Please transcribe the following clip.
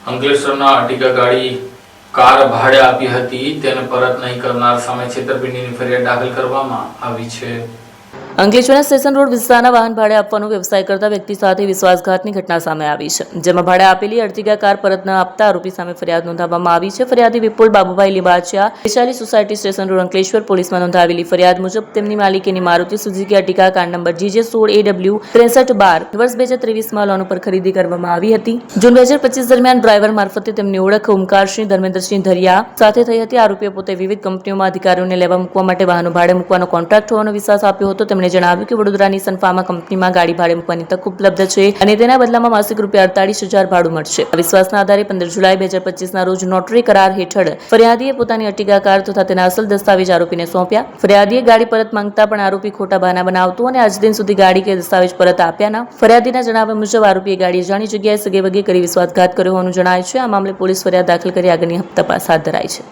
અંકલેશ્વરના અર્ટિગા ગાડી કાર ભાડે આપી હતી તેને પરત નહીં કરનાર સામે છેતરપિંડીની ફરિયાદ દાખલ કરવામાં આવી છે। અંકલેશ્વરના સ્ટેશન રોડ વિસ્તારના વાહન ભાડે આપવાનો વ્યવસાય કરતા વ્યક્તિ સાથે વિશ્વાસઘાતની ઘટના સામે આવી છે, જેમાં ભાડે આપેલી અર્ટિગા કાર પરત ન આપતા આરોપી સામે ફરિયાદ નોંધાવવામાં આવી છે। ફરિયાદી Vipul Babubhai Limbachiya, Vaishali society, station road, Ankleshwar પોલીસમાં નોંધાવેલી ફરિયાદ મુજબ તેમની માલિકીની Maruti Suzuki Ertiga car number GJ16AW 6312 વર્ષ 2023માં લોન ઉપર ખરીદી કરવામાં આવી હતી। જૂન 2025 દરમિયાન ડ્રાઈવર મારફતે તેમની ઓળખ ઓમકારસિંહ ધર્મેન્દ્રસિંહ ધરિયા સાથે થઈ હતી। આરોપીએ પોતે વિવિધ કંપનીઓમાં અધિકારીઓને લેવા મૂકવા માટે વાહનો ભાડે મૂકવાનો કોન્ટ્રાક્ટ હોવાનો વિશ્વાસ આપ્યો હતો। તેમણે જણાવ્યું કે વડોદરાની સનફાર્મા કંપનીમાં ગાડી ભાડે મૂકવાની તક ઉપલબ્ધ છે અને તેના બદલામાં માસિક ₹48,000 ભાડું મળશે। આ વિશ્વાસના આધારે 15 જુલાઈ 2025ના રોજ નોટરી કરાર હેઠળ ફરિયાદીએ પોતાની અર્ટિગા કાર તથા તેના અસલ દસ્તાવેજ આરોપીને સોંપ્યા। ફરિયાદીએ ગાડી પરત માંગતા પણ આરોપી ખોટા બહાના બનાવતો અને આજ દિન સુધી ગાડી કે દસ્તાવેજ પરત આપ્યા ન। ફરિયાદીના જણાવ્યા મુજબ આરોપીએ ગાડી અજાણી જગ્યાએ સગેવગે કરી વિશ્વાસઘાત કર્યો હોવાનું જણાય છે। આ મામલે પોલીસ ફરિયાદ દાખલ કરી આગળની તપાસ હાથ ધરાઈ છે।